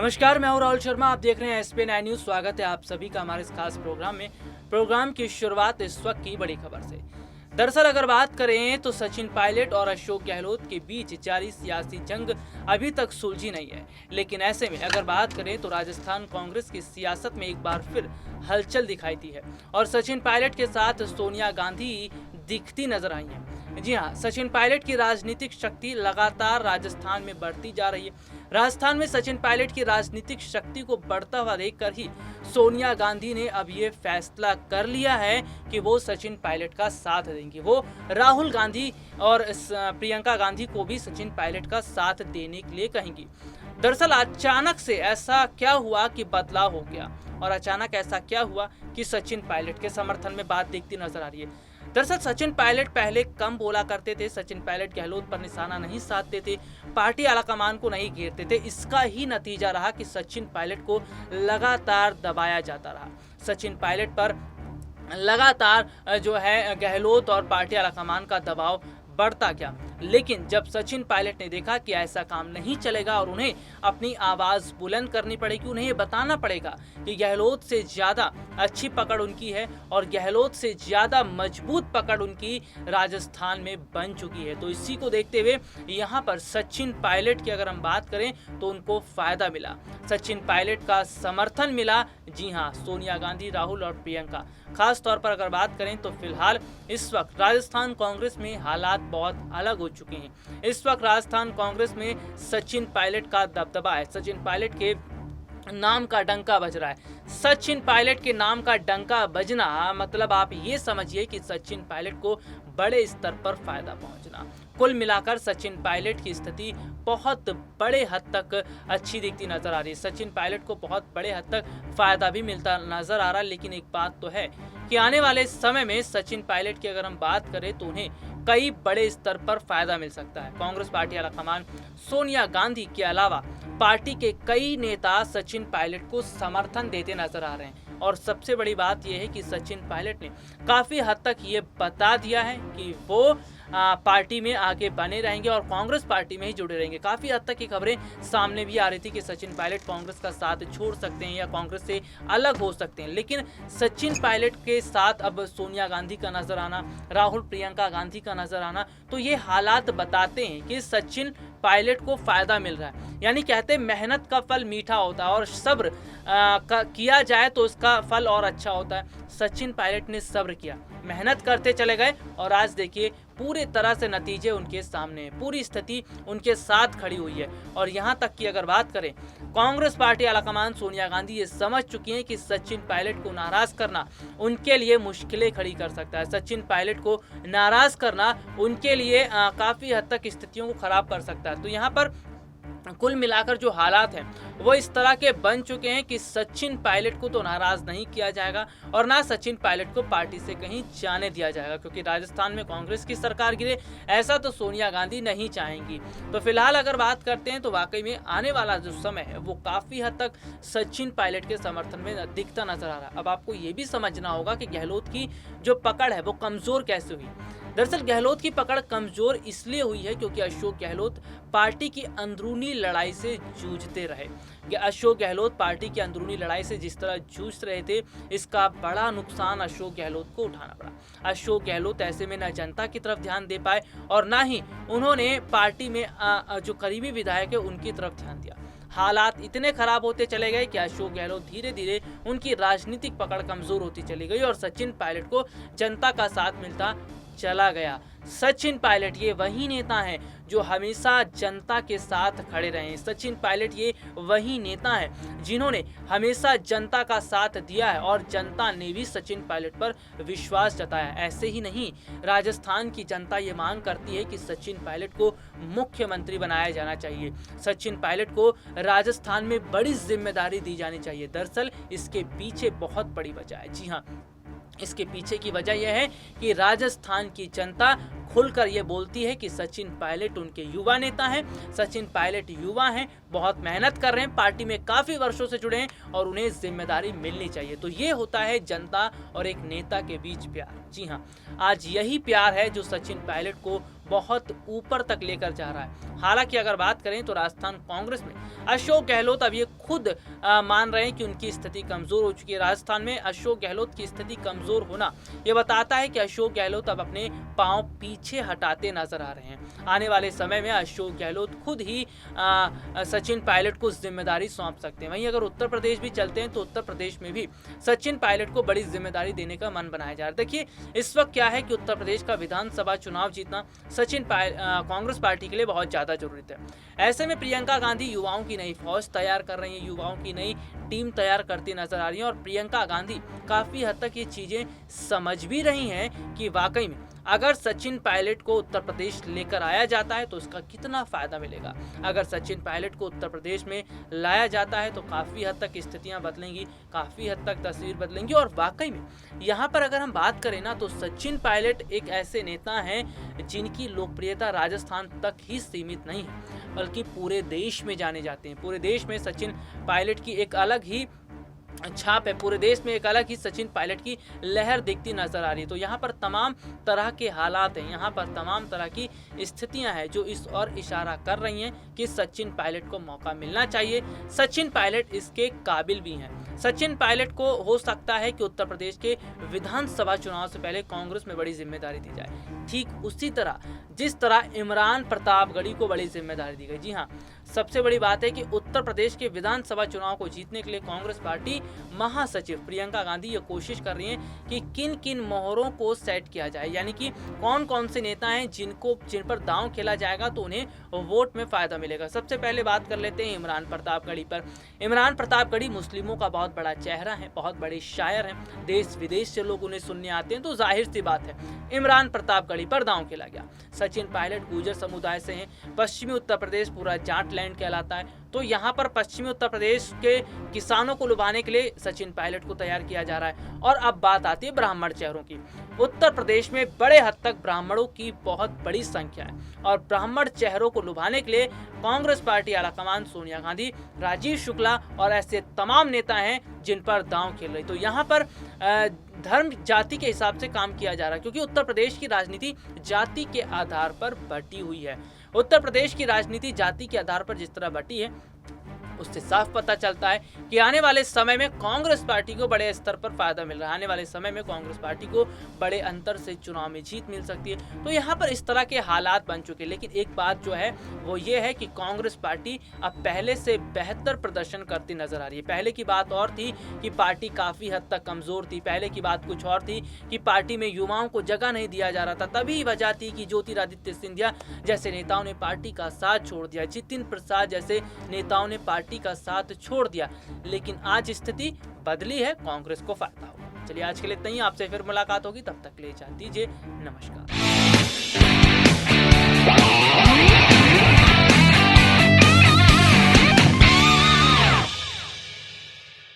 नमस्कार, मैं हूं राहुल शर्मा। आप देख रहे हैं एसपी 9 न्यूज। स्वागत है आप सभी का हमारे इस खास प्रोग्राम में। प्रोग्राम की शुरुआत इस वक्त की बड़ी खबर से। दरअसल अगर बात करें तो सचिन पायलट और अशोक गहलोत के बीच जारी सियासी जंग अभी तक सुलझी नहीं है। लेकिन ऐसे में अगर बात करें तो राजस्थान कांग्रेस की सियासत में एक बार फिर हलचल दिखाई दी है और सचिन पायलट के साथ सोनिया गांधी दिखती नजर आई हैं। जी हाँ, सचिन पायलट की राजनीतिक शक्ति लगातार राजस्थान में बढ़ती जा रही है। राजस्थान में सचिन पायलट की राजनीतिक शक्ति को बढ़ता हुआ देखकर ही सोनिया गांधी ने अब ये फैसला कर लिया है कि वो सचिन पायलट का साथ देंगी। वो राहुल गांधी और प्रियंका गांधी को भी सचिन पायलट का साथ देने के लिए कहेंगी। दरअसल अचानक से ऐसा क्या हुआ कि बदलाव हो गया और अचानक ऐसा क्या हुआ कि सचिन पायलट के समर्थन में बात दिखती नजर आ रही है। दरअसल सचिन पायलट पहले कम बोला करते थे। सचिन पायलट गहलोत पर निशाना नहीं साधते थे, पार्टी आलाकमान को नहीं घेरते थे। इसका ही नतीजा रहा कि सचिन पायलट को लगातार दबाया जाता रहा। सचिन पायलट पर लगातार जो है गहलोत और पार्टी आलाकमान का दबाव बढ़ता गया। लेकिन जब सचिन पायलट ने देखा कि ऐसा काम नहीं चलेगा और उन्हें अपनी आवाज बुलंद करनी पड़ेगी, उन्हें ये बताना पड़ेगा कि गहलोत से ज्यादा अच्छी पकड़ उनकी है और गहलोत से ज्यादा मजबूत पकड़ उनकी राजस्थान में बन चुकी है। तो इसी को देखते हुए यहाँ पर सचिन पायलट की अगर हम बात करें तो उनको फायदा मिला, सचिन पायलट का समर्थन मिला। जी हाँ, सोनिया गांधी, राहुल और प्रियंका। खास तौर पर अगर बात करें तो फिलहाल इस वक्त राजस्थान कांग्रेस में हालात बहुत अलग हो चुके हैं। इस वक्त राजस्थान कांग्रेस में सचिन पायलट का दबदबा है। सचिन पायलट के नाम का डंका बज रहा है। सचिन पायलट के नाम का डंका बजना मतलब आप ये समझिए कि सचिन पायलट को बड़े स्तर पर फायदा पहुंचना। कुल मिलाकर सचिन पायलट की स्थिति बहुत बड़े हद तक अच्छी दिखती नजर आ रही है। सचिन पायलट को बहुत बड़े हद तक फायदा भी मिलता नजर आ रहा है। लेकिन एक बात तो है कि आने वाले समय में सचिन पायलट की अगर हम बात करें तो उन्हें कई बड़े स्तर पर फायदा मिल सकता है। कांग्रेस पार्टी आलाकमान सोनिया गांधी के अलावा पार्टी के कई नेता सचिन पायलट को समर्थन देते नजर आ रहे हैं और सबसे बड़ी बात यह है कि सचिन पायलट ने काफी हद तक ये बता दिया है कि वो पार्टी में आगे बने रहेंगे और कांग्रेस पार्टी में ही जुड़े रहेंगे। काफी हद तक ये खबरें सामने भी आ रही थी कि सचिन पायलट कांग्रेस का साथ छोड़ सकते हैं या कांग्रेस से अलग हो सकते हैं। लेकिन सचिन पायलट के साथ अब सोनिया गांधी का नजर आना, राहुल प्रियंका गांधी का नजर आना, तो ये हालात बताते हैं कि सचिन पायलट को फायदा मिल रहा है। यानी कहते मेहनत का फल मीठा होता है और सब्र किया जाए तो उसका फल और अच्छा होता है। सचिन पायलट ने सब्र किया, मेहनत करते चले गए और आज देखिए पूरे तरह से नतीजे उनके सामने हैं। पूरी स्थिति उनके साथ खड़ी हुई है और यहाँ तक कि अगर बात करें कांग्रेस पार्टी आलाकमान सोनिया गांधी ये समझ चुकी हैं कि सचिन पायलट को नाराज करना उनके लिए मुश्किलें खड़ी कर सकता है। सचिन पायलट को नाराज करना उनके लिए काफी हद तक स्थितियों को खराब कर सकता है। तो यहाँ पर कुल मिलाकर जो हालात हैं वो इस तरह के बन चुके हैं कि सचिन पायलट को तो नाराज नहीं किया जाएगा और ना सचिन पायलट को पार्टी से कहीं जाने दिया जाएगा, क्योंकि राजस्थान में कांग्रेस की सरकार गिरे ऐसा तो सोनिया गांधी नहीं चाहेंगी। तो फिलहाल अगर बात करते हैं तो वाकई में आने वाला जो समय है वो काफी हद तक सचिन पायलट के समर्थन में दिखता नजर आ रहा है। अब आपको ये भी समझना होगा कि गहलोत की जो पकड़ है वो कमजोर कैसे हुई। दरअसल गहलोत की पकड़ कमजोर इसलिए हुई है क्योंकि अशोक गहलोत पार्टी की अंदरूनी लड़ाई से जूझते रहे। अशोक गहलोत पार्टी की अंदरूनी लड़ाई से जिस तरह जूझ रहे थे, इसका बड़ा नुकसान अशोक गहलोत को उठाना पड़ा। अशोक गहलोत ऐसे में न जनता की तरफ ध्यान दे पाए और ना ही उन्होंने पार्टी में जो करीबी विधायक है उनकी तरफ ध्यान दिया। हालात इतने खराब होते चले गए कि अशोक गहलोत धीरे धीरे उनकी राजनीतिक पकड़ कमजोर होती चली गई और सचिन पायलट को जनता का साथ मिलता चला गया। सचिन पायलट ये वही नेता हैं जो हमेशा जनता के साथ खड़े रहे। सचिन पायलट ये वही नेता हैं जिन्होंने हमेशा जनता का साथ दिया है और जनता ने भी सचिन पायलट पर विश्वास जताया। ऐसे ही नहीं, राजस्थान की जनता ये मांग करती है कि सचिन पायलट को मुख्यमंत्री बनाया जाना चाहिए। सचिन पायलट को राजस्थान में बड़ी जिम्मेदारी दी जानी चाहिए। दरअसल इसके पीछे बहुत बड़ी वजह है। जी हाँ, इसके पीछे की वजह यह है कि राजस्थान की जनता खुलकर ये बोलती है कि सचिन पायलट उनके युवा नेता हैं, सचिन पायलट युवा हैं, बहुत मेहनत कर रहे हैं, पार्टी में काफ़ी वर्षों से जुड़े हैं और उन्हें जिम्मेदारी मिलनी चाहिए। तो ये होता है जनता और एक नेता के बीच प्यार। जी हाँ, आज यही प्यार है जो सचिन पायलट को बहुत ऊपर तक लेकर जा रहा है। हालांकि अगर बात करें तो राजस्थान कांग्रेस में अशोक गहलोत अब ये खुद मान रहे हैं कि उनकी स्थिति कमजोर हो चुकी है। राजस्थान में अशोक गहलोत की स्थिति कमजोर होना ये बताता है कि अशोक गहलोत अब अपने पांव पीछे हटाते नजर आ रहे हैं। आने वाले समय में अशोक गहलोत खुद ही सचिन पायलट को जिम्मेदारी सौंप सकते हैं। वहीं अगर उत्तर प्रदेश भी चलते हैं तो उत्तर प्रदेश में भी सचिन पायलट को बड़ी जिम्मेदारी देने का मन बनाया जा रहा है। देखिए इस वक्त क्या है कि उत्तर प्रदेश का विधानसभा चुनाव जीतना कांग्रेस पार्टी के लिए बहुत ज्यादा जरूरी है। ऐसे में प्रियंका गांधी युवाओं की नई फौज तैयार कर रही हैं, युवाओं की नई टीम तैयार करती नजर आ रही है और प्रियंका गांधी काफी हद तक ये चीजें समझ भी रही हैं कि वाकई में अगर सचिन पायलट को उत्तर प्रदेश लेकर आया जाता है तो उसका कितना फायदा मिलेगा। अगर सचिन पायलट को उत्तर प्रदेश में लाया जाता है तो काफी हद तक स्थितियां बदलेंगी, काफी हद तक तस्वीर बदलेंगी। और वाकई में यहाँ पर अगर हम बात करें ना तो सचिन पायलट एक ऐसे नेता हैं जिनकी लोकप्रियता राजस्थान तक ही सीमित नहीं है बल्कि पूरे देश में जाने जाते हैं। पूरे देश में सचिन पायलट की एक अलग ही छाप है, पूरे देश में एक अलग ही सचिन पायलट की लहर दिखती नजर आ रही है। तो यहाँ पर तमाम तरह के हालात हैं, यहाँ पर तमाम तरह की स्थितियां हैं जो इस और इशारा कर रही हैं कि सचिन पायलट को मौका मिलना चाहिए। सचिन पायलट इसके काबिल भी हैं। सचिन पायलट को हो सकता है कि उत्तर प्रदेश के विधानसभा चुनाव से पहले कांग्रेस में बड़ी जिम्मेदारी दी जाए, ठीक उसी तरह जिस तरह इमरान प्रतापगढ़ी को बड़ी जिम्मेदारी दी गई। जी हाँ, सबसे बड़ी बात है कि उत्तर प्रदेश के विधानसभा चुनाव को जीतने के लिए कांग्रेस पार्टी महासचिव प्रियंका गांधी ये कोशिश कर रही हैं कि किन किन मोहरों को सेट किया जाए, यानी कि कौन कौन से नेता हैं जिन पर दांव खेला जाएगा तो उन्हें वोट में फायदा मिलेगा। सबसे पहले बात कर लेते हैं इमरान प्रतापगढ़ी पर। इमरान प्रतापगढ़ी मुस्लिमों का बहुत बड़ा चेहरा है, बहुत बड़े शायर हैं, देश विदेश से लोग उन्हें सुनने आते हैं। तो जाहिर सी बात है इमरान प्रतापगढ़ी पर दांव खेला गया। सचिन पायलट गुर्जर समुदाय से हैं, पश्चिमी उत्तर प्रदेश पूरा जाट लैंड कहलाता है। तो यहाँ पर पश्चिमी उत्तर प्रदेश के किसानों को लुभाने के लिए सचिन पायलट को तैयार किया जा रहा है। और अब बात आती है ब्राह्मण चेहरों की। उत्तर प्रदेश में बड़े हद तक ब्राह्मणों की बहुत बड़ी संख्या है और ब्राह्मण चेहरों को लुभाने के लिए कांग्रेस पार्टी आलाकमान सोनिया गांधी, राजीव शुक्ला और ऐसे तमाम नेता हैं जिन पर दांव खेल रही। तो यहाँ पर धर्म जाति के हिसाब से काम किया जा रहा है क्योंकि उत्तर प्रदेश की राजनीति जाति के आधार पर बटी हुई है। उत्तर प्रदेश की राजनीति जाति के आधार पर जिस तरह बटी है उससे साफ पता चलता है कि आने वाले समय में कांग्रेस पार्टी को बड़े स्तर पर फायदा मिल रहा है। आने वाले समय में कांग्रेस पार्टी को बड़े अंतर से चुनाव में जीत मिल सकती है। तो यहाँ पर इस तरह के हालात बन चुके हैं। लेकिन एक बात जो है वो ये है कि कांग्रेस पार्टी अब पहले से बेहतर प्रदर्शन करती नजर आ रही है। पहले की बात और थी कि पार्टी काफी हद तक कमजोर थी, पहले की बात कुछ और थी कि पार्टी में युवाओं को जगह नहीं दिया जा रहा था। तभी वजह थी कि ज्योतिरादित्य सिंधिया जैसे नेताओं ने पार्टी का साथ छोड़ दिया, जितिन प्रसाद जैसे नेताओं ने पार्टी का साथ छोड़ दिया। लेकिन आज स्थिति बदली है, कांग्रेस को फायदा होगा। चलिए आज के लिए इतना ही, आपसे फिर मुलाकात होगी, तब तक के लिए इजाजत दीजिए, नमस्कार।